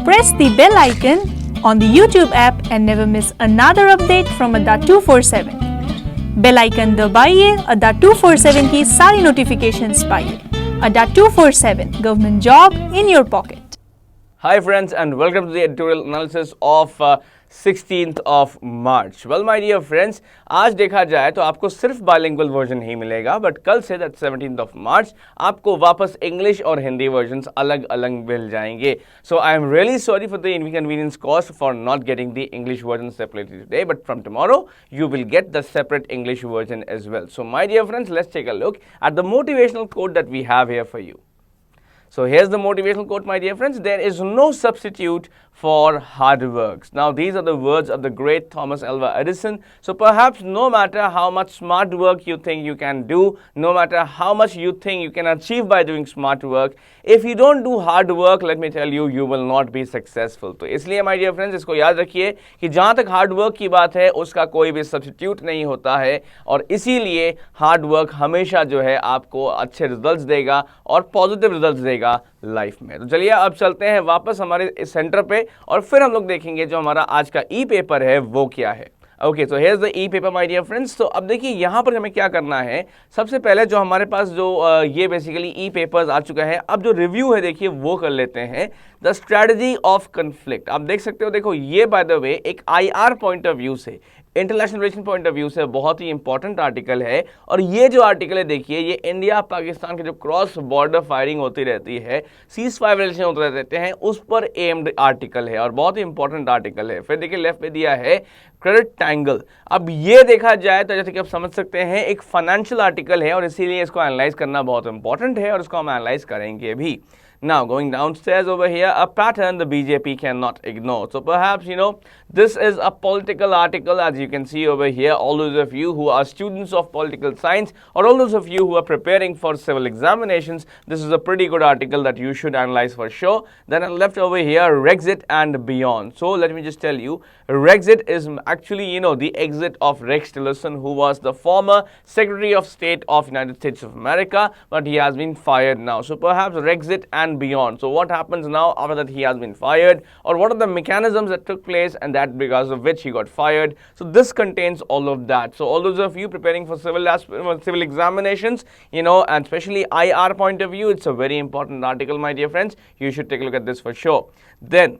Press the bell icon on the YouTube app and never miss another update from Adda 247. Bell icon दबाइए, अड्डा 247 की सारी notifications पाइए. Adda 247, government job in your pocket. Hi friends and welcome to the editorial analysis of 16th of March. Well my dear friends, आज देखा जाए तो आपको सिर्फ बाइलिंगुअल वर्जन ही मिलेगा, बट कल say that 17th of March आपको वापस इंग्लिश और हिंदी वर्जन्स अलग अलग मिल जाएंगे. So I am really sorry for the inconvenience caused for not getting the English version separately today, but from tomorrow you will get the separate English version as well. So my dear friends, let's take a look at the motivational quote that we have here for you. So here's the motivational quote, my dear friends. There is no substitute for hard work. Now these are the words of the great Thomas Alva Edison. So perhaps no matter how much smart work you think you can do, no matter how much you think you can achieve by doing smart work, if you don't do hard work, let me tell you, you will not be successful. तो इसलिए my dear friends, इसको याद रखिए कि जहाँ तक hard work की बात है उसका कोई भी सब्स्टिट्यूट नहीं होता है, और इसीलिए हार्ड वर्क हमेशा जो है आपको अच्छे रिजल्ट्स देगा और पॉजिटिव रिजल्ट्स देगा लाइफ में. तो चलिए अब चलते हैं वापस हमारे इस सेंटर पे और फिर हम लोग देखेंगे जो हमारा आज का ई पेपर है वो क्या है. Okay, so here is the e paper my dear friends. तो अब देखिए यहाँ पर हमें क्या करना है. सबसे पहले जो हमारे पास जो ये बेसिकली ई पेपर्स आ चुका है, अब जो रिव्यू है देखिए वो कर लेते हैं. द स्ट्रेटजी ऑफ कन्फ्लिक्ट आप देख सकते हो. देखो ये बाय द वे एक IR पॉइंट ऑफ व्यू से, international relation point of view से बहुत ही इंपॉर्टेंट आर्टिकल है. और ये जो आर्टिकल है देखिए, ये इंडिया पाकिस्तान के जो क्रॉस बॉर्डर फायरिंग होती रहती है, सीज फायर रिलेशन होते रहते हैं, उस पर एम्ड आर्टिकल है और बहुत ही इंपॉर्टेंट आर्टिकल है. फिर देखिए लेफ्ट पे दिया है क्रेडिट ट्रायंगल. अब ये देखा जाए तो जैसे कि आप समझ सकते हैं एक फाइनेंशियल आर्टिकल है और इसीलिए इसको एनालाइज करना बहुत इंपॉर्टेंट है और इसको हम एनालाइज करेंगे भी. Now going downstairs over here, a pattern the BJP cannot ignore. So perhaps this is a political article, as you can see over here. All those of you who are students of political science or all those of you who are preparing for civil examinations, this is a pretty good article that you should analyze for sure. Then on left over here, Rexit and beyond. So let me just tell you, Rexit is actually the exit of Rex Tillerson, who was the former Secretary of State of United States of America, but he has been fired now. So perhaps Rexit and beyond. So what happens now after that he has been fired, or what are the mechanisms that took place and that because of which he got fired. So this contains all of that. So all those of you preparing for civil examinations, and especially IR point of view, it's a very important article, my dear friends. You should take a look at this for sure. Then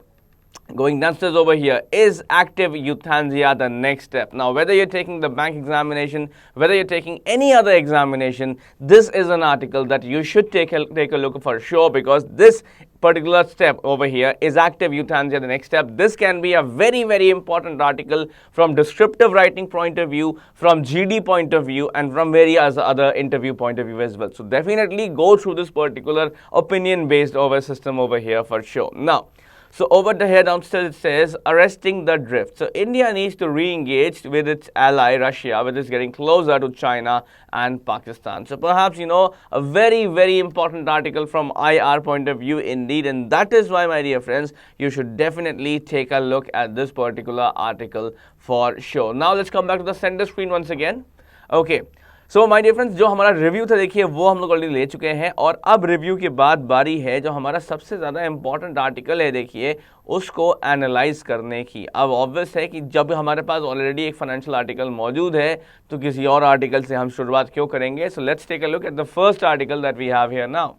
going downstairs over here, is active euthanasia the next step? Now whether you're taking the bank examination, whether you're taking any other examination, this is an article that you should take a look for sure, because this particular step over here, is active euthanasia the next step? This can be a very, very important article from descriptive writing point of view, from GD point of view, and from various other interview point of view as well. So definitely go through this particular opinion based over system over here for sure. Now so over here downstairs it says arresting the drift. So India needs to re-engage with its ally Russia, which is getting closer to China and Pakistan. So perhaps a very, very important article from IR point of view indeed, and that is why, my dear friends, you should definitely take a look at this particular article for sure. Now let's come back to the center screen once again. Okay. So my dear friends, जो हमारा review था देखिए वो हम लोग already ले चुके हैं, और अब रिव्यू के बाद बारी है जो हमारा सबसे ज़्यादा इंपॉर्टेंट आर्टिकल है देखिए उसको एनालाइज करने की. अब ऑब्वियस है कि जब हमारे पास ऑलरेडी एक फाइनेंशियल आर्टिकल मौजूद है तो किसी और आर्टिकल से हम शुरुआत क्यों करेंगे. So let's take a look at the first article that we have here now.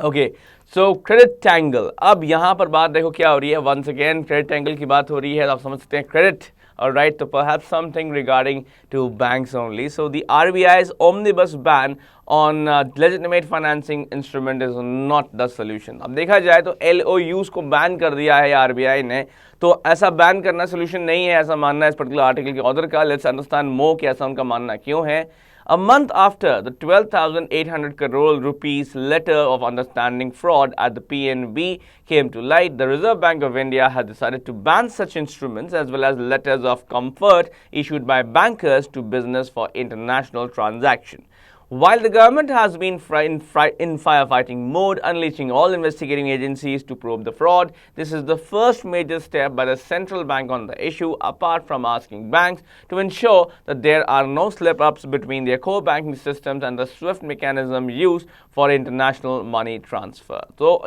Okay, so credit triangle. अब यहाँ पर बात देखो क्या हो रही है. वंस अगेन क्रेडिट ट्रायंगल की बात हो रही है. आप समझ सकते हैं credit. All right, so perhaps something regarding to banks only. So the RBI's omnibus ban on legitimate financing instrument is not the solution. अब देखा जाए तो LOUs को बैन कर दिया है RBI ने, तो ऐसा बैन करना सोल्यूशन नहीं है, ऐसा मानना है इस पर्टिकुलर आर्टिकल के ऑथर का. लेट्स अंडरस्टैंड मोर कि ऐसा उनका मानना क्यों है. A month after the 12,800 crore rupees letter of understanding fraud at the PNB came to light, the Reserve Bank of India has decided to ban such instruments as well as letters of comfort issued by bankers to business for international transaction. While the government has been in firefighting mode, unleashing all investigating agencies to probe the fraud, this is the first major step by the central bank on the issue, apart from asking banks to ensure that there are no slip-ups between their core banking systems and the SWIFT mechanism used for international money transfer. So,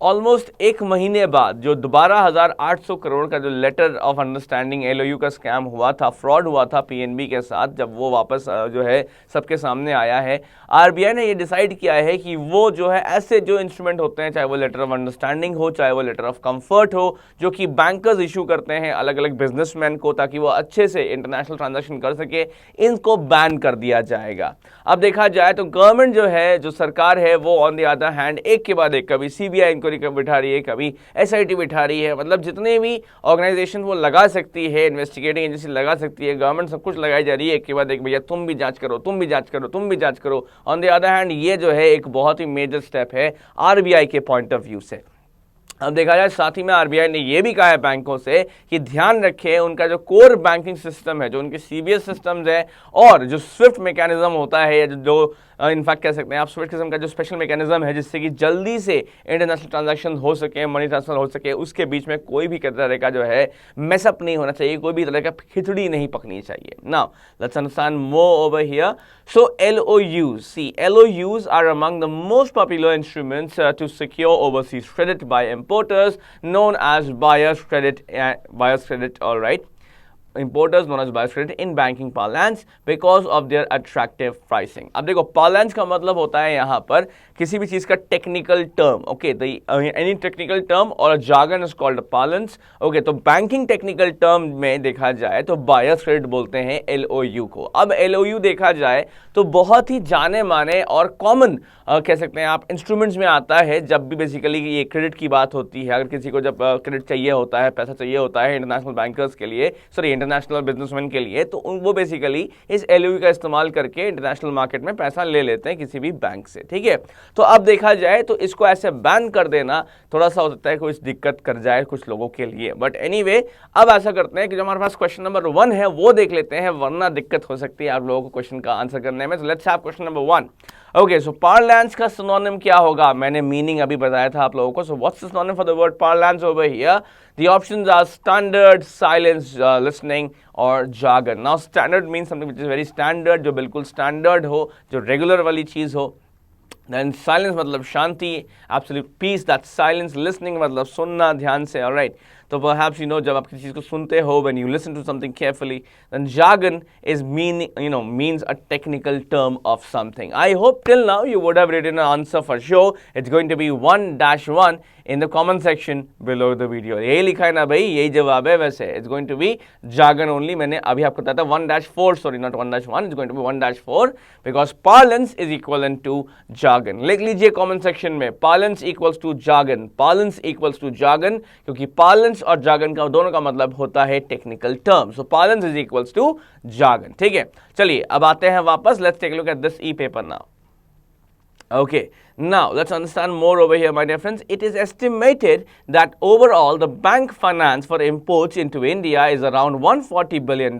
almost एक महीने बाद जो 12,800 करोड़ का जो letter of understanding LOU का scam हुआ था, fraud हुआ था पीएनबी के साथ, जब वो वापस जो है सबके सामने आया है, आरबीआई ने ये डिसाइड किया है कि वो जो है ऐसे जो इंस्ट्रूमेंट होते हैं, चाहे वो लेटर ऑफ अंडरस्टैंडिंग हो, चाहे वो लेटर ऑफ कंफर्ट हो, जो कि बैंकर्स इशू करते हैं अलग अलग बिजनेसमैन को ताकि वो अच्छे से इंटरनेशनल ट्रांजैक्शन कर सके, इनको बैन कर दिया जाएगा। अब देखा जाए तो गवर्नमेंट जो है, जो सरकार है, वो ऑन द अदर हैंड एक के बाद एक, कभी सीबीआई इंक्वायरी बिठा रही है, कभी एसआईटी बिठा रही है, मतलब जितने भी ऑर्गेनाइजेशन वो लगा सकती है, इन्वेस्टिगेटिंग एजेंसी लगा सकती है, गवर्नमेंट सब कुछ लगाई जा रही है एक के बाद एक, भैया तुम भी जांच करो, तुम भी जांच करो, तुम भी जांच करो। ऑन द अदर हैंड ये जो है एक बहुत ही मेजर स्टेप है आरबीआई के पॉइंट ऑफ व्यू से। अब देखा जाए साथ ही में आरबीआई ने यह भी कहा है बैंकों से कि ध्यान रखें उनका जो कोर बैंकिंग सिस्टम है, जो उनके सीबीएस सिस्टम्स है और जो स्विफ्ट मैकेनिज्म होता है, या जो इनफैक्ट कह सकते हैं आप स्विफ्ट किस्म का जो स्पेशल मैकेनिज्म है जिससे कि जल्दी से इंटरनेशनल ट्रांजैक्शन हो सके, मनी ट्रांसफर हो सके, उसके बीच में कोई भी तरह का जो है मेसअप नहीं होना चाहिए, कोई भी तरह का खिचड़ी नहीं पकनी चाहिए। Now let's understand more over here. So LOUs, see, LOUs are among the most popular instruments to secure overseas credit by importers, known as buyer's credit, all right. Importers known as buyer's credit in banking parlance because of their attractive pricing। अब देखो parlance का मतलब होता है यहाँ पर किसी भी चीज का technical term, okay, any technical term और jargon is called parlance, okay. तो बैंकिंग टेक्निकल टर्म में देखा जाए तो बायर्स क्रेडिट बोलते हैं LOU को। अब LOU देखा जाए तो बहुत ही जाने माने और कॉमन कह सकते हैं आप इंस्ट्रूमेंट्स में आता है जब भी बेसिकली ये क्रेडिट की बात होती है। अगर किसी को जब क्रेडिट चाहिए होता है, पैसा चाहिए होता है इंटरनेशनल बैंकर्स के लिए, सॉरी इंटरनेशनल बिजनेसमैन के लिए, तो वो बेसिकली इस LOU का इस्तेमाल करके इंटरनेशनल मार्केट में पैसा ले लेते हैं किसी भी बैंक से, ठीक है। तो अब देखा जाए तो इसको ऐसे बैन कर देना थोड़ा सा हो सकता है कुछ दिक्कत कर जाए कुछ लोगों के लिए, बट एनीवे अब ऐसा करते हैं कि जो हमारे पास क्वेश्चन नंबर 1 है वो देख लेते हैं, वरना दिक्कत हो सकती है आप लोगों को क्वेश्चन का आंसर करने में। Let's have question number 1। Okay, so parlance का सिनोनिम क्या होगा? मैंने मीनिंग अभी बताया था आप लोगों को। So what's the synonym for the word parlance over here? The options are standard, silence, listening और jargon। Now standard means something which is very standard, जो बिल्कुल standard हो, जो regular वाली चीज हो। Then silence मतलब शांति, absolute peace, that's silence। Listening मतलब सुनना ध्यान से, alright। तो perhaps you know जब आप किसी चीज को सुनते हो, when you listen to something carefully, then jargon is means a technical term of something। I hope till now you would have written an answer for sure। It's going to be 1-1 in the comment section below the video। यही लिखा है ना भाई, यही जवाब है। वैसे it's going to be jargon only। मैंने अभी आपको बताया था 1-4, sorry not 1-1, it's going to be 1-4 because parlance is equivalent to jargon। लिख लीजिए comment section में parlance equals to jargon, parlance equals to jargon, क्योंकि parlance और jargon का दोनों का मतलब होता है technical term. So parlance is equals to jargon, ठीक है। चलिए अब आते हैं वापस। Let's take a look at this e-paper now। Okay, now let's understand more over here, my dear friends। It is estimated that overall the bank finance for imports into India is around $140 billion,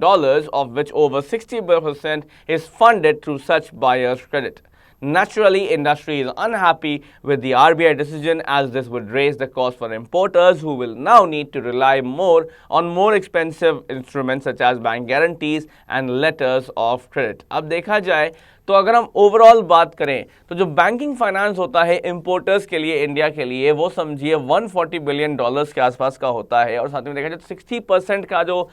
of which over 60% is funded through such buyer's credit। Naturally, industry is unhappy with the RBI decision, as this would raise the cost for importers who will now need to rely more on more expensive instruments such as bank guarantees and letters of credit। अब देखा जाए तो अगर हम overall बात करें तो जो बैंकिंग फाइनेंस होता है इंपोर्टर्स के लिए, इंडिया के लिए, वो समझिए $140 बिलियन के आसपास का होता है। और साथ में देखा जाए तो 60% का जो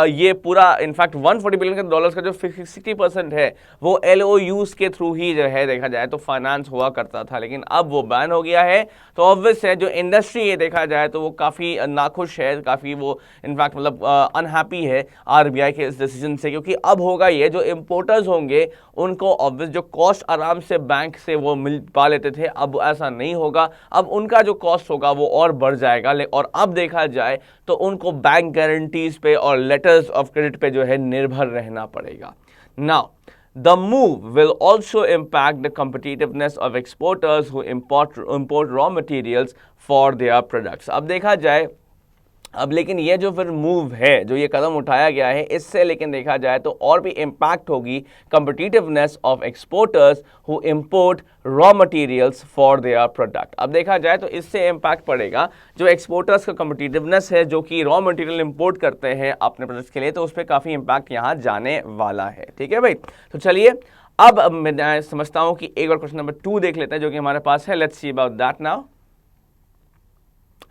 ये पूरा इनफैक्ट $140 बिलियन का जो 60% है वो LOUs के थ्रू ही जो है देखा जाए तो फाइनेंस हुआ करता था, लेकिन अब वो बैन हो गया है। तो ऑब्वियस है जो इंडस्ट्री है देखा जाए तो वो काफ़ी नाखुश है, काफ़ी वो इनफैक्ट मतलब अनहैप्पी है आरबीआई के इस डिसीजन से, क्योंकि अब होगा ये जो इंपोर्टर्स होंगे उनको ऑब्वियस जो कॉस्ट आराम से बैंक से वो मिल पा लेते थे, अब ऐसा नहीं होगा। अब उनका जो कॉस्ट होगा वो और बढ़ जाएगा। और अब देखा जाए तो उनको बैंक गारंटीज पे और लेटर्स ऑफ क्रेडिट पे जो है निर्भर रहना पड़ेगा। Now the move will also impact the competitiveness of exporters who import raw materials for their products। अब देखा जाए अब लेकिन ये जो फिर मूव है, जो ये कदम उठाया गया है, इससे लेकिन देखा जाए तो और भी इम्पैक्ट होगी competitiveness of exporters who import raw materials for their product। अब देखा जाए तो इससे इम्पैक्ट पड़ेगा जो एक्सपोर्टर्स का competitiveness है, जो कि रॉ मटेरियल इंपोर्ट करते हैं अपने प्रोडक्ट्स के लिए, तो उस पर काफ़ी इम्पैक्ट यहाँ जाने वाला है, ठीक है भाई। तो चलिए अब मैं समझता हूँ कि एक और क्वेश्चन नंबर 2 देख लेते हैं जो कि हमारे पास है। Let's see about that now.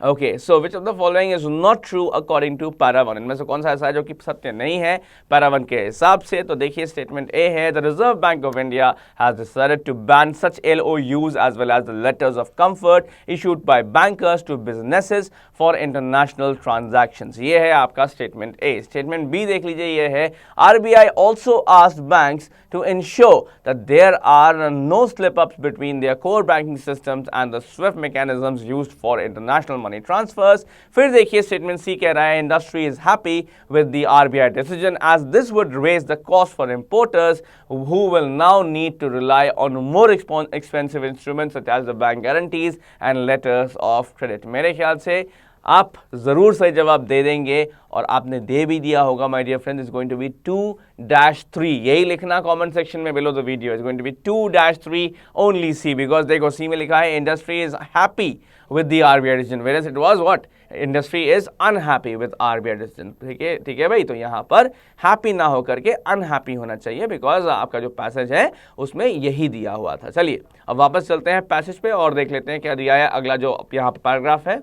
Okay, so which of the following is not true according to para 1? इनमें से कौन सा ऐसा है जो कि सत्य नहीं है पैरा 1 के हिसाब से? तो देखिए स्टेटमेंट ए है, the Reserve Bank of India has decided to ban such LOUs as well as the letters of comfort issued by bankers to businesses for international transactions. ये है आपका स्टेटमेंट ए। स्टेटमेंट बी देख लीजिए, ये है, RBI also asked banks to ensure that there are no slip-ups between their core banking systems and the SWIFT mechanisms used for international money transfers। फिर देखिए statement सी कह रहा है, industry is happy with the RBI decision as this would raise the cost for importers who will now need to rely on more expensive instruments such as the bank guarantees and letters of credit। मेरे ख्याल से आप जरूर सही जवाब दे देंगे और आपने दे भी दिया होगा। My dear friends, is going to be 2-3, यही लिखना कमेंट सेक्शन में below the video. Is going to be 2-3 only C, because देखो सी में लिखा है industry is happy with the RBI decision, whereas it was what? Industry is unhappy with RBI decision। ठीक है भाई, तो यहाँ पर हैप्पी ना होकर के अनहैप्पी होना चाहिए, बिकॉज आपका जो पैसेज है उसमें यही दिया हुआ था। चलिए अब वापस चलते हैं पैसेज पे और देख लेते हैं क्या दिया है अगला जो यहाँ पर पैराग्राफ है।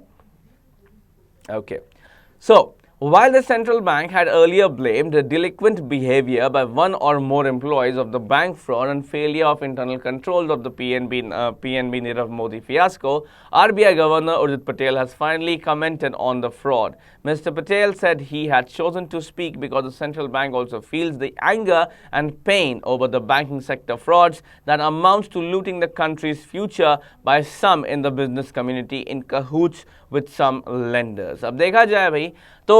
Okay, so while the central bank had earlier blamed the delinquent behavior by one or more employees of the bank fraud and failure of internal controls of the PNB Nirav Modi fiasco, RBI Governor Urjit Patel has finally commented on the fraud. Mr. Patel said he had chosen to speak because the central bank also feels the anger and pain over the banking sector frauds that amounts to looting the country's future by some in the business community in cahoots with some lenders। अब देखा जाए भाई तो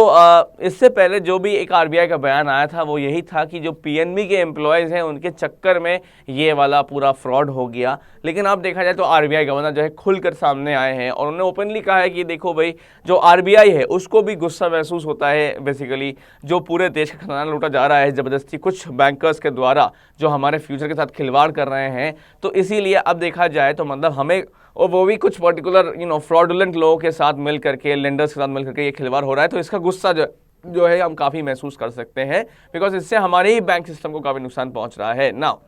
इससे पहले जो भी एक RBI का बयान आया था वो यही था कि जो PNB के एम्प्लॉयज़ हैं उनके चक्कर में ये वाला पूरा फ्रॉड हो गया। लेकिन अब देखा जाए तो RBI गवर्नर जो है खुलकर सामने आए हैं और उन्होंने ओपनली कहा है कि देखो भाई जो RBI है उसको भी गुस्सा महसूस होता है, बेसिकली जो पूरे देश का खजाना लूटा जा रहा है ज़बरदस्ती कुछ बैंकर्स के द्वारा जो हमारे फ्यूचर के साथ खिलवाड़ कर रहे हैं। तो इसीलिए अब देखा जाए तो मतलब हमें, और वो भी कुछ पर्टिकुलर फ्रॉडुलेंट लोगों के साथ मिल करके, लेंडर्स के साथ मिल करके ये खिलवाड़ हो रहा है। तो इसका गुस्सा जो है हम काफ़ी महसूस कर सकते हैं, बिकॉज इससे हमारे ही बैंक सिस्टम को काफ़ी नुकसान पहुंच रहा है। Now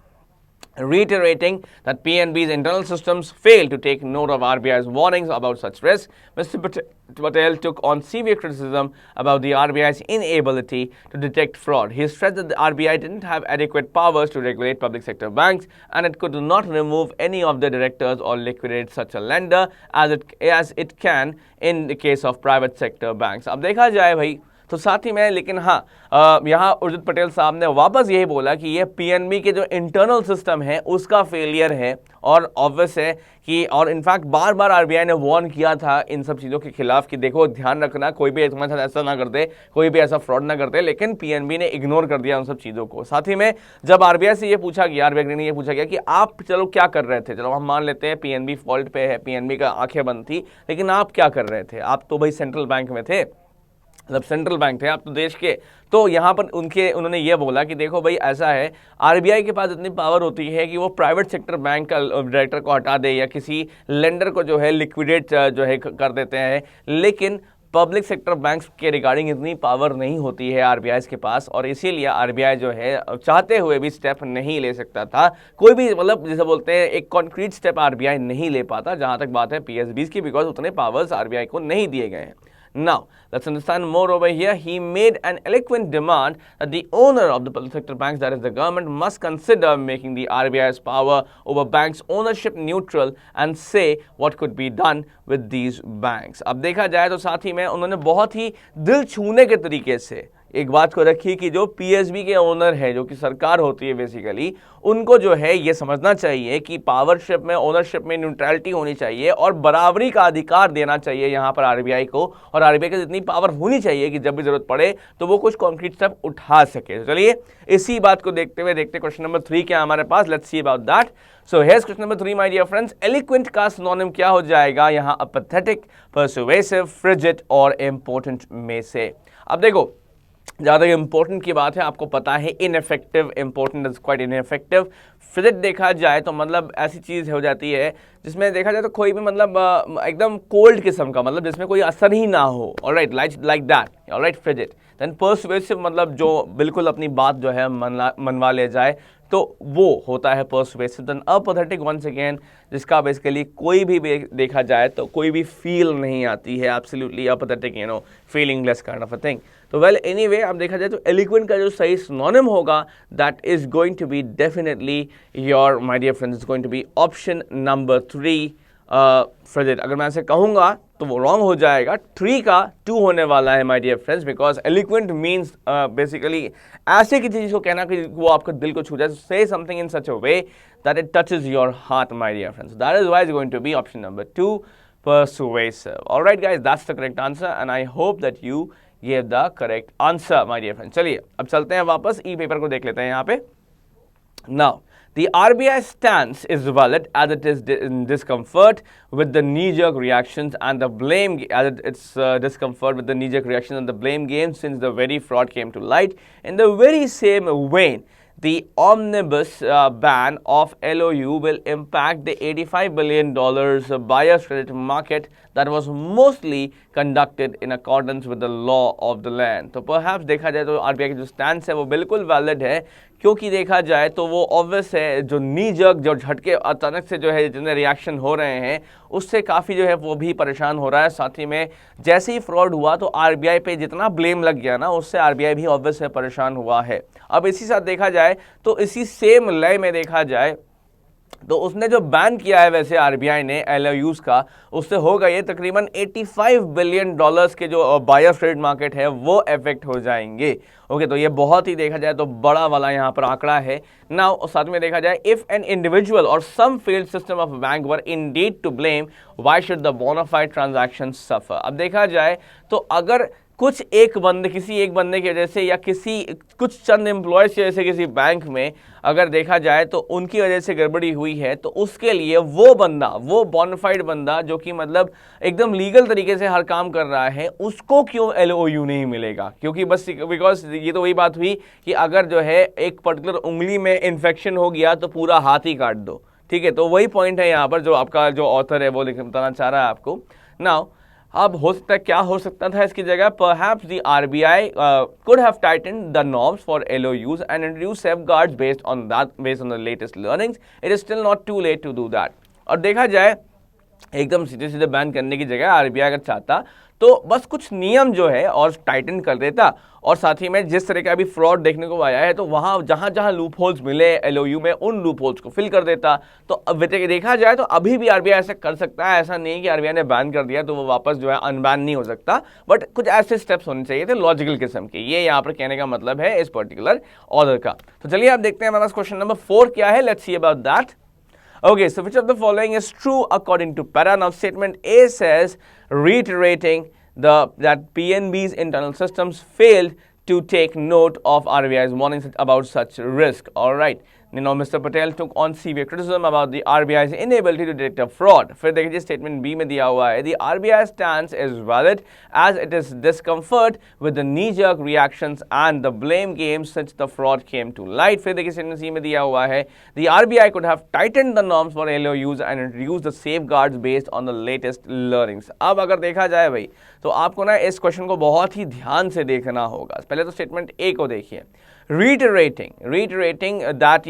reiterating that PNB's internal systems failed to take note of RBI's warnings about such risks, Mr. Patel took on severe criticism about the RBI's inability to detect fraud. He stressed that the RBI didn't have adequate powers to regulate public sector banks and it could not remove any of the directors or liquidate such a lender as it can in the case of private sector banks। अब देखा जाए भाई तो साथ ही में, लेकिन हाँ यहाँ उर्जित पटेल साहब ने वापस यही बोला कि ये PNB के जो इंटरनल सिस्टम है उसका फेलियर है और ऑब्वियस है कि, और इनफैक्ट बार बार RBI ने वार्न किया था इन सब चीज़ों के खिलाफ कि देखो ध्यान रखना, कोई भी तुम्हारे साथ ऐसा ना कर दे, कोई भी ऐसा फ्रॉड ना करते, लेकिन PNB ने इग्नोर कर दिया उन सब चीज़ों को। साथ ही में जब RBI से ये पूछा गया, RBI ने ये पूछा गया कि आप चलो क्या कर रहे थे, चलो हम मान लेते हैं PNB फॉल्ट पे है, PNB का आंखें बंद थी, लेकिन आप क्या कर रहे थे? आप तो भाई सेंट्रल बैंक में थे, मतलब सेंट्रल बैंक थे आप तो देश के। तो यहाँ पर उन्होंने ये बोला कि देखो भाई ऐसा है, RBI के पास इतनी पावर होती है कि वो प्राइवेट सेक्टर बैंक का डायरेक्टर को हटा दे या किसी लेंडर को जो है लिक्विडेट जो है कर देते हैं, लेकिन पब्लिक सेक्टर बैंक्स के रिगार्डिंग इतनी पावर नहीं होती है RBI के पास, और इसीलिए RBI जो है चाहते हुए भी स्टेप नहीं ले सकता था, कोई भी मतलब जैसे बोलते हैं एक कॉन्क्रीट स्टेप RBI नहीं ले पाता जहाँ तक बात है PSBs की, बिकॉज उतने पावर्स RBI को नहीं दिए गए हैं। Now, let's understand more over here. He made an eloquent demand that the owner of the public sector banks, that is the government, must consider making the RBI's power over banks ownership neutral and say what could be done with these banks। अब देखा जाए तो साथ ही में उन्होंने बहुत ही दिल छूने के तरीके से एक बात को रखी कि जो PSB के ओनर है, जो कि सरकार होती है बेसिकली, उनको जो है ये समझना चाहिए कि पावरशिप में, ओनरशिप में न्यूट्रलिटी होनी चाहिए और बराबरी का अधिकार देना चाहिए यहाँ पर RBI को, और RBI की जितनी पावर होनी चाहिए कि जब भी जरूरत पड़े तो वो कुछ कॉन्क्रीट स्टेप उठा सके। चलिए इसी बात को देखते हुए देखते क्वेश्चन नंबर 3 क्या हमारे पास, let's see about that. So here's question number 3 my dear friends. Eloquent का सिनोनिम क्या हो जाएगा यहाँ? अपैथेटिक, पर्सुएसिव, फ्रिजिड और इंपॉर्टेंट में से। अब देखो ज़्यादा इंपॉर्टेंट की बात है, आपको पता है ineffective, important is quite ineffective. Frigid देखा जाए तो मतलब ऐसी चीज़ हो जाती है जिसमें देखा जाए तो कोई भी मतलब एकदम कोल्ड किस्म का, मतलब जिसमें कोई असर ही ना हो, alright, like that, alright, frigid. Then persuasive मतलब जो बिल्कुल अपनी बात जो है मनवा ले जाए, तो वो होता है persuasive. Then apathetic once again, जिसका बेसिकली कोई भी देखा जाए तो कोई भी फील नहीं आती है, absolutely apathetic, feelingless kind of a thing. तो वेल एनीवे अब देखा जाए तो eloquent का जो सही सिनोनिम होगा that is going to be definitely your, my dear friends, is going to be option number 3. Fred, अगर मैं ऐसे कहूँगा तो वो रॉन्ग हो जाएगा, 3 का 2 होने वाला है my dear friends, because eloquent means basically ऐसे किसी चीज़ को कहना कि वो आपका दिल को छू जाए, say something in such a way that it touches your heart my dear friends. That is why is going to be option number 2, persuasive. Alright guys, that's the correct answer and I hope that you gave the correct answer my dear friends. चलिए अब चलते हैं वापस ई paper को देख लेते हैं यहाँ पे. Now the RBI stance is valid as it is in discomfort with the knee-jerk reactions and the blame, as it's discomfort with the knee-jerk reactions and the blame game since the very fraud came to light. In the very same vein, the omnibus ban of LOU will impact the $85 billion buyer's credit market that was mostly conducted in accordance with the law of the land. तो perhaps देखा जाए तो RBI की जो stand है वो बिल्कुल valid है, क्योंकि देखा जाए तो वो ऑब्वियस है, जो नी जग जो झटके अचानक से जो है जितने रिएक्शन हो रहे हैं उससे काफ़ी जो है वो भी परेशान हो रहा है. साथ ही में जैसे ही फ्रॉड हुआ तो RBI पे जितना ब्लेम लग गया ना, उससे RBI भी ऑब्वियस है परेशान हुआ है. अब इसी साथ देखा जाए तो इसी सेम लय में देखा जाए तो उसने जो बैन किया है वैसे RBI ने LOUs का, उससे होगा ये तकरीबन $85 बिलियन के जो बायर क्रेडिट मार्केट है वो इफेक्ट हो जाएंगे. ओके, तो ये बहुत ही देखा जाए तो बड़ा वाला यहाँ पर आंकड़ा है. नाउ साथ में देखा जाए if an individual or some failed system of bank were indeed to blame, why should the bona fide transaction suffer. अब देखा जाए तो अगर किसी एक बंदे की वजह से या कुछ चंद एम्प्लॉयज़ की वजह से किसी बैंक में अगर देखा जाए तो उनकी वजह से गड़बड़ी हुई है, तो उसके लिए वो बोनाफाइड बंदा जो कि मतलब एकदम लीगल तरीके से हर काम कर रहा है, उसको क्यों LOU नहीं मिलेगा? क्योंकि बस बिकॉज ये तो वही बात हुई कि अगर जो है एक पर्टिकुलर उंगली में इन्फेक्शन हो गया तो पूरा हाथ ही काट दो. ठीक है, तो वही पॉइंट है यहाँ पर जो आपका जो ऑथर है वो बताना चाह रहा है आपको. नाउ अब हो सकता है क्या हो सकता था इसकी जगह, perhaps the RBI could have tightened the norms for LOUs and introduced safeguards based on the latest learnings. It is still not too late to do that. और देखा जाए एकदम सीधे बैन करने की जगह RBI अगर चाहता तो बस कुछ नियम जो है और टाइटन कर देता, और साथ ही में जिस तरह का अभी फ्रॉड देखने को आया है तो वहाँ जहाँ लूप होल्स मिले LOU में उन लूप होल्स को फिल कर देता. तो अब देखा जाए तो अभी भी RBI ऐसा कर सकता है, ऐसा नहीं कि RBI ने बैन कर दिया तो वो वापस जो है अनबैन नहीं हो सकता, बट कुछ ऐसे स्टेप्स होने चाहिए थे लॉजिकल किस्म के. ये यहाँ पर कहने का मतलब है इस पर्टिकुलर ऑर्डर का. तो चलिए आप देखते हैं हमारे पास क्वेश्चन नंबर 4 क्या है. Let's see about that. Okay, so which of the following is true according to para? Now statement A says reiterating that PNB's internal systems failed to take note of RBI's warnings about such risk. All right. Mr. Patel took on severe criticism about the RBI's inability to detect a fraud. फिर देखिए statement B में दिया हुआ है, the RBI stance is valid as it is discomfort with the knee-jerk reactions and the blame game since the fraud came to light. फिर देखिए statement सी में दिया हुआ है, the RBI could have tightened the norms for LOUs and introduced the safeguards based on the latest learnings. अब अगर देखा जाए भाई तो आपको ना इस क्वेश्चन को बहुत ही ध्यान से देखना होगा. पहले तो स्टेटमेंट ए को देखिए, reiterating that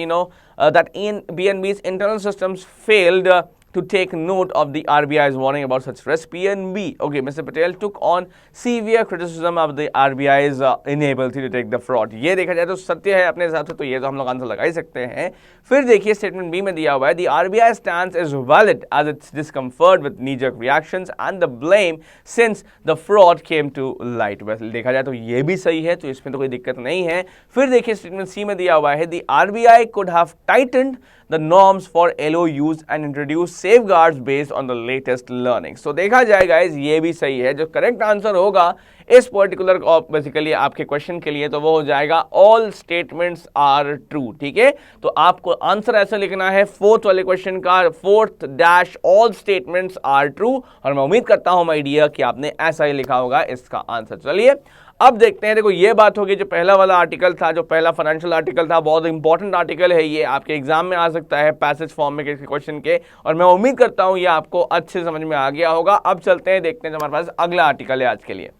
that PNB's internal systems failed to take note of the RBI's warning about such risk. PNB, okay, Mr. Patel took on severe criticism of the RBI's inability to detect the fraud. ये देखा जाए तो सत्य है अपने हिसाब से, तो ये तो हम लोग आंसर लगा ही सकते हैं. फिर देखिए स्टेटमेंट बी में दिया हुआ है, the RBI stance is valid as its discomfort with knee-jerk reactions and the blame since the fraud came to light. वैसे देखा जाए तो ये भी सही है, तो इसमें तो कोई दिक्कत नहीं है. फिर देखिए स्टेटमेंट सी में दिया हुआ है, the RBI could have tightened the norms for LOUs and introduced safeguards based on the latest learning. So देखा जाए गाइस ये भी सही है. जो करेक्ट आंसर होगा इस पर्टिकुलर बेसिकली आपके क्वेश्चन के लिए तो वो हो जाएगा ऑल स्टेटमेंट्स आर ट्रू. ठीक है, तो आपको आंसर ऐसा लिखना है फोर्थ वाले क्वेश्चन का, fourth dash all statements are true, और मैं उम्मीद करता हूं माय डियर कि आपने ऐसा ही लिखा होगा इसका आंसर. चलिए अब देखते हैं. देखो ये बात होगी जो पहला वाला आर्टिकल था, जो पहला फाइनेंशियल आर्टिकल था, बहुत इंपॉर्टेंट आर्टिकल है ये, आपके एग्जाम में आ सकता है पैसेज फॉर्म में किसी क्वेश्चन के, और मैं उम्मीद करता हूं ये आपको अच्छे समझ में आ गया होगा. अब चलते हैं, देखते हैं जो हमारे पास अगला आर्टिकल है आज के लिए.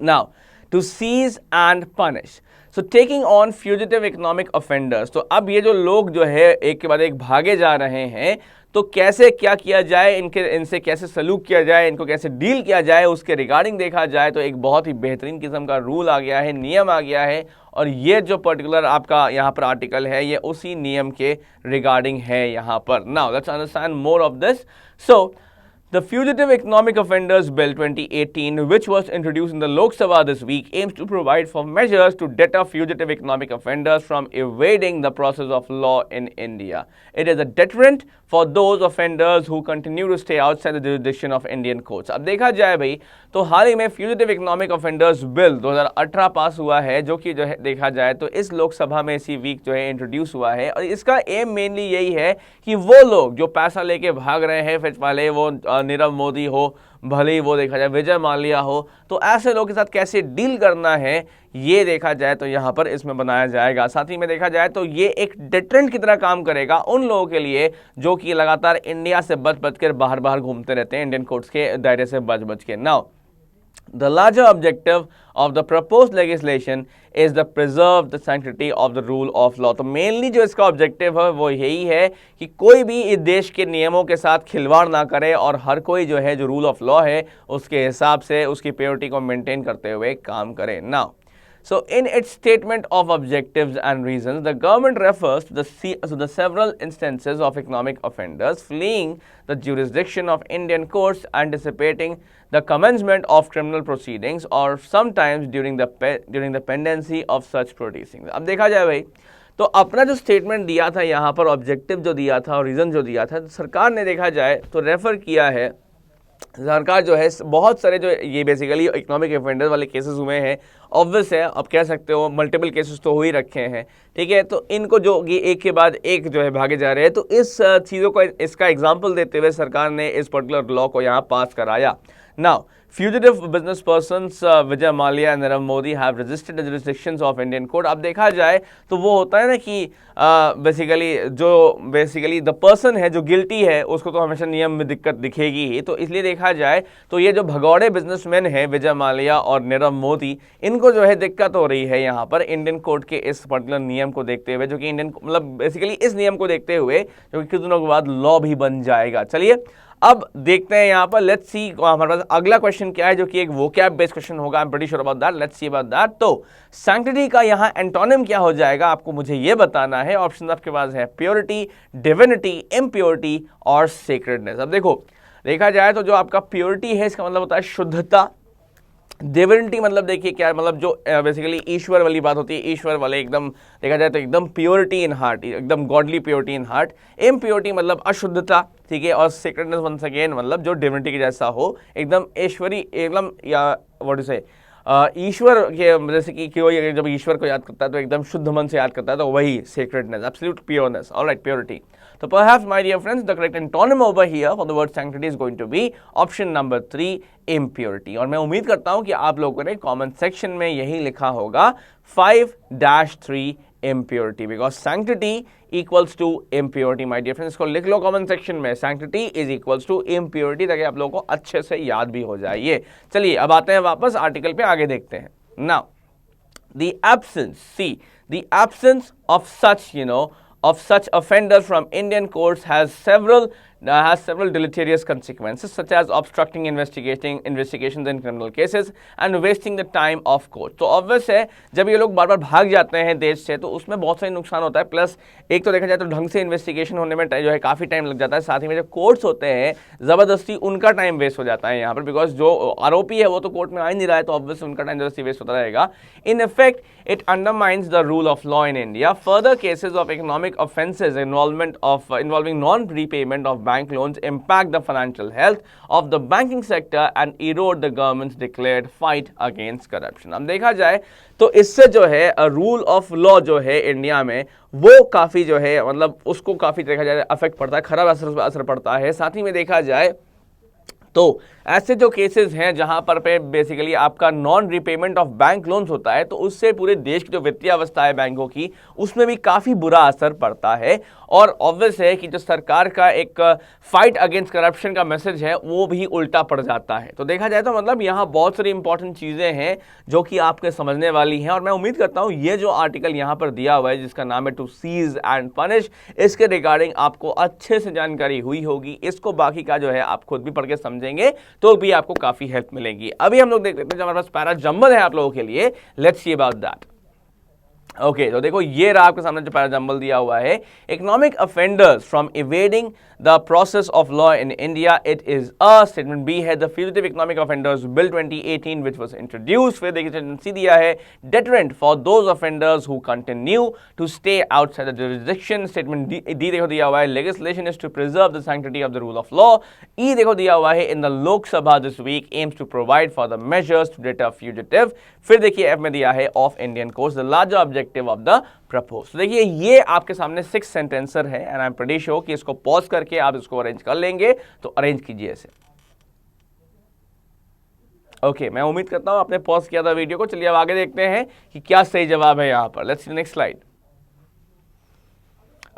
Now to seize and punish. So taking on fugitive economic offenders. तो अब ये जो लोग जो है एक के बाद एक भागे जा रहे हैं, तो कैसे क्या किया जाए, इनसे कैसे सलूक किया जाए, इनको कैसे डील किया जाए, उसके रिगार्डिंग देखा जाए तो एक बहुत ही बेहतरीन किस्म का रूल आ गया है, नियम आ गया है। और ये जो पर्टिकुलर आपका यहाँ पर आर्टिकल है, ये उसी नियम के रिगार्डिंग है यहाँ पर। Now let's understand more of this. So the Fugitive Economic Offenders Bill 2018, which was introduced in the Lok Sabha this week, aims to provide for measures to deter fugitive economic offenders from evading the process of law in India. It is a deterrent for those offenders who continue to stay outside the jurisdiction of Indian courts. अब देखा जाए भाई तो हाल ही में fugitive economic offenders bill 2018 पास हुआ है, जो कि जो है देखा जाए तो इस लोकसभा में इसी वीक जो है इंट्रोड्यूस हुआ है। और इसका एम मेनली यही है कि वो लोग जो पैसा लेके भाग रहे हैं, फिर वाले वो नीरव मोदी हो, भले ही वो देखा जाए विजय माल्या हो, तो ऐसे लोगों के साथ कैसे डील करना है ये देखा जाए तो यहाँ पर इसमें बनाया जाएगा। साथ ही में देखा जाए तो ये एक डिटरेंट की तरह काम करेगा उन लोगों के लिए जो कि लगातार इंडिया से बच कर बाहर घूमते रहते हैं, इंडियन कोर्ट्स के दायरे से बच के। Now the larger objective of the proposed legislation is to preserve the sanctity of the rule of law. तो मेनली जो इसका ऑब्जेक्टिव है वो यही है कि कोई भी इस देश के नियमों के साथ खिलवाड़ ना करे और हर कोई जो है जो रूल ऑफ लॉ है उसके हिसाब से उसकी प्योरिटी को मेंटेन करते हुए काम करे। Now so in its statement of objectives and reasons, the government refers to the several instances of economic offenders fleeing the jurisdiction of Indian courts, anticipating the commencement of criminal proceedings or sometimes during the pendency of such proceedings. अब देखा जाए भाई तो अपना जो statement दिया था यहाँ पर, ऑब्जेक्टिव जो दिया था और रीज़न जो दिया था, तो सरकार ने देखा जाए तो रेफर किया है, सरकार जो है बहुत सारे जो ये बेसिकली इकोनॉमिक ऑफेंडर वाले केसेस हुए हैं, ऑब्वियस है अब कह सकते हो मल्टीपल केसेस तो हो ही रखे हैं, ठीक है। तो इनको जो ये एक के बाद एक जो है भागे जा रहे हैं, तो इस चीज़ों को इसका एग्जांपल देते हुए सरकार ने इस पर्टिकुलर लॉ को यहाँ पास कराया। Now fugitive business persons Vijay Mallya and Nirav Modi have resisted the jurisdictions of Indian court. अब देखा जाए तो वो होता है ना कि बेसिकली द पर्सन है जो गिल्टी है उसको तो हमेशा नियम में दिक्कत दिखेगी ही, तो इसलिए देखा जाए तो ये जो भगौड़े बिजनेसमैन हैं विजय माल्या और नीरव मोदी, इनको जो है दिक्कत हो रही है यहाँ पर इंडियन कोर्ट के इस पर्टिकुलर नियम को देखते हुए, जो कि इंडियन मतलब बेसिकली इस नियम को देखते हुए जो कि कुछ दिनों के बाद लॉ भी बन जाएगा। चलिए अब देखते हैं यहाँ पर, लेट्स सी हमारे पास अगला क्वेश्चन क्या है, जो कि एक वोकैब बेस्ड क्वेश्चन होगा। आई am pretty sure about that, let's see about that. तो सैंक्टिटी का यहाँ एंटोनिम क्या हो जाएगा, आपको मुझे ये बताना है। ऑप्शन आपके पास है प्योरिटी, डिविनिटी, इम्प्योरिटी और सेक्रेडनेस। अब देखो देखा जाए तो जो आपका प्योरिटी है इसका मतलब होता है शुद्धता, डिविनिटी मतलब देखिए क्या मतलब जो बेसिकली ईश्वर वाली बात होती है, ईश्वर वाले एकदम देखा जाए तो एकदम प्योरिटी इन हार्ट, एकदम godly purity in heart. Impurity मतलब अशुद्धता, ठीक है। और सेक्रेडनेस वंस अगेन मतलब जो डिविनिटी के जैसा हो, एकदम ईश्वरी, एकदम या व्हाट से ईश्वर के जैसे कि कोई जब ईश्वर को याद करता है तो एकदम शुद्ध मन से याद करता है, तो वही sacredness, absolute pureness. Alright, purity. So perhaps, my dear friends, the correct antonym over here for the word sanctity is going to be option number 3, impurity. और मैं उम्मीद करता हूं कि आप लोगों ने कमेंट सेक्शन में यही लिखा होगा 5-3 impurity, because sanctity equals to impurity. My dear friends, इसको लिख लो कमेंट सेक्शन में, sanctity is equals to impurity, ताकि आप लोगों को अच्छे से याद भी हो जाए ये। चलिए अब आते हैं वापस आर्टिकल पे, आगे देखते हैं। Now, the absence of such offenders from Indian courts has several deleterious consequences, such as obstructing investigations in criminal cases and wasting the time of court. तो obvious है जब ये लोग बार बार भाग जाते हैं देश से तो उसमें बहुत सारे नुकसान होता है। प्लस एक तो देखा जाए तो ढंग से इन्वेस्टिगेशन होने में जो है काफ़ी टाइम लग जाता है, साथ ही में जो कोर्ट्स होते हैं ज़बरदस्ती उनका टाइम वेस्ट हो जाता है यहाँ पर, बिकॉज जो आरोपी है वो तो कोर्ट में आ ही नहीं रहा है, तो ऑब्वियसली उनका टाइम ज़बरदस्ती वेस्ट होता रहेगा। In effect it undermines the rule of law in India. Further cases of economic offences involving non-repayment of bank loans impact the financial health of the banking sector and erode the government's declared fight against corruption. अब देखा जाए तो इससे जो है rule of law जो है India में वो काफ़ी जो है मतलब उसको काफ़ी देखा जाए अफेक्ट पड़ता है, खराब असर पड़ता है। साथ ही में देखा जाए तो ऐसे जो केसेस हैं जहां पर पे बेसिकली आपका non repayment of bank loans होता है, तो उससे पूरे देश की जो वित्तीय अवस्था है बैंकों की उसमें भी काफ़ी बुरा असर पड़ता है। और ऑब्वियस है कि जो सरकार का एक फाइट अगेंस्ट करप्शन का मैसेज है वो भी उल्टा पड़ जाता है। तो देखा जाए तो मतलब यहाँ बहुत सारी इंपॉर्टेंट चीजें हैं जो कि आपके समझने वाली हैं, और मैं उम्मीद करता हूँ ये जो आर्टिकल यहाँ पर दिया हुआ है जिसका नाम है टू सीज एंड पनिश, इसके रिगार्डिंग आपको अच्छे से जानकारी हुई होगी। इसको बाकी का जो है आप खुद भी पढ़ के समझेंगे तो भी आपको काफी हेल्प मिलेगी। अभी हम लोग देख लेते हैं, हमारे पास पैराजम्बल है आप लोगों के लिए, let's see about that. Okay, तो देखो ये रहा आपके सामने जो पैराजम्बल दिया हुआ है, economic offenders from evading the process of law in India, it is a statement B है the fugitive economic offenders bill 2018 which was introduced. फिर देखिए स्टेटमेंट सी दिया है, deterrent for those offenders who continue to stay outside the jurisdiction. Statement D देखो दिया हुआ है, legislation is to preserve the sanctity of the rule of law. E देखो दिया हुआ है, in the Lok Sabha this week aims to provide for the measures to deter fugitive. फिर देखिए एफ में दिया है, of Indian courts the larger objective of the propose. देखिए ये आपके सामने 6 सेंटेंसर है and I am pretty sure कि इसको पॉज करके आप इसको अरेंज कर लेंगे, तो अरेंज कीजिए इसे। ओके, मैं उम्मीद करता हूं आपने पॉज किया था वीडियो को। चलिए अब आगे देखते हैं कि क्या सही जवाब है यहां पर। Let's see next slide.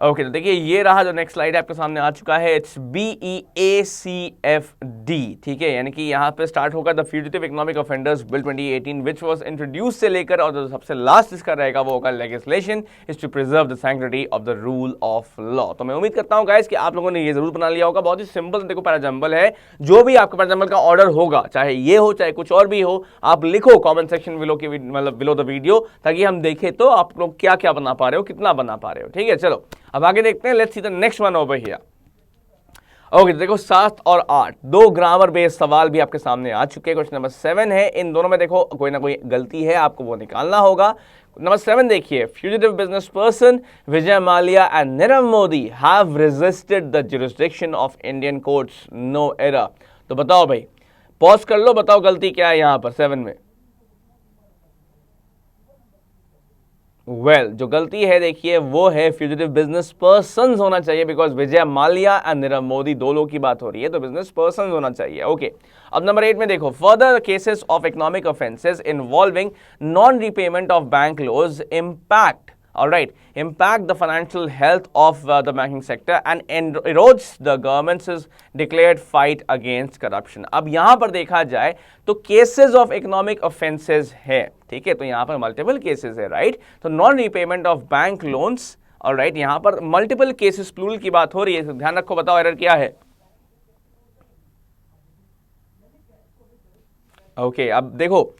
Okay, तो देखिए ये रहा जो नेक्स्ट स्लाइड है आपके सामने आ चुका है, इट्स BEACFD, ठीक है, यानी कि यहाँ पे स्टार्ट होगा the fugitive economic offenders bill 2018 which was introduce से लेकर और जो सबसे लास्ट इसका रहेगा वो होगा legislation is to preserve the sanctity of the rule of law. तो मैं उम्मीद करता हूँ गाइस कि आप लोगों ने ये जरूर बना लिया होगा। बहुत ही सिंपल देखो पैराजम्बल है, जो भी आपका पैराजम्बल का ऑर्डर होगा, चाहे ये हो चाहे कुछ और भी हो, आप लिखो comment section below the video, ताकि हम देखें तो आप लोग क्या क्या बना पा रहे हो, कितना बना पा रहे हो। ठीक है, चलो अब आगे देखते हैं। Let's see the next one over here. Okay, देखो 7 और 8 दो ग्रामर बेस्ड सवाल भी आपके सामने आ चुके हैं। क्वेश्चन नंबर 7 है, इन दोनों में देखो कोई ना कोई गलती है, आपको वो निकालना होगा। नंबर 7 देखिए, fugitive business person Vijay Mallya and Nirav Modi have resisted the jurisdiction of Indian courts, no error. तो बताओ भाई, पॉज कर लो, बताओ गलती क्या है यहां पर 7 में। जो गलती है देखिए वो है फ्यूजिटिव बिजनेस पर्सन्स होना चाहिए, because Vijay Mallya and Nirav Modi दो लोगों की बात हो रही है, तो बिजनेस पर्सन्स होना चाहिए। ओके, अब नंबर 8 में देखो, further cases of economic offences involving non repayment of bank loans impact, alright, impact the financial health of the banking sector and erodes the government's declared fight against corruption। अब यहां पर देखा जाए तो cases of economic offences है, ठीक है, तो यहां पर मल्टीपल केसेस है, राइट। तो non repayment of bank loans, alright, यहां पर मल्टीपल केसेस प्लूरल की बात हो रही है, तो ध्यान रखो, बताओ एरर क्या है। ओके, अब देखो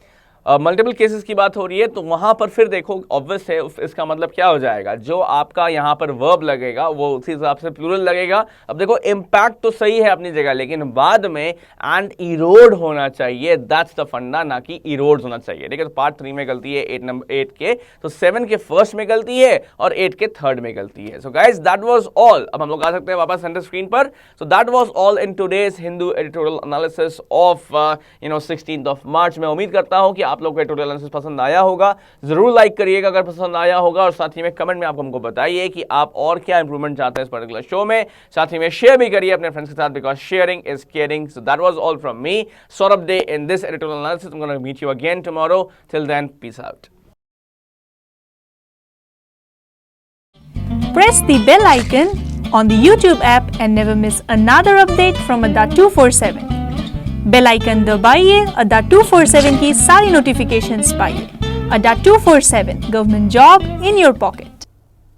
मल्टीपल केसेस की बात हो रही है, तो वहां पर फिर देखो ऑब्वियस है इसका मतलब क्या हो जाएगा, जो आपका यहां पर वर्ब लगेगा वो उसी हिसाब से प्लूरल लगेगा। अब देखो इम्पैक्ट तो सही है अपनी जगह, लेकिन बाद में एंड इरोड होना चाहिए, दैट्स द फंडा, ना कि इरोड होना चाहिए। ठीक है, तो पार्ट 3 में गलती है 8 के, तो 7 के फर्स्ट में गलती है और 8 के थर्ड में गलती है। So guys that was all. अब हम लोग आ सकते हैं वापस सेंटर स्क्रीन पर। सो that was all in today's Hindu editorial analysis of 16th of March. मैं उम्मीद करता हूं कि आप लोग को एडिटोरियल एनालिसिस पसंद आया होगा, जरूर लाइक करिएगा अगर पसंद आया होगा, और साथ ही में कमेंट में आप हमको बताइए कि आप और क्या इंप्रूवमेंट चाहते हैं इस पर्टिकुलर शो में। साथ ही में शेयर भी करिए अपने फ्रेंड्स के साथ, because sharing is caring. So that was all from me, Saurabh Dey, in this editorial analysis. I am gonna meet you again tomorrow. Till then, peace out. Press the bell icon on the YouTube app and never miss another update from Adda 247। Bell icon दबाइए, अड्डा 247 की सारी notifications पाइए। Adda 247, government job in your pocket.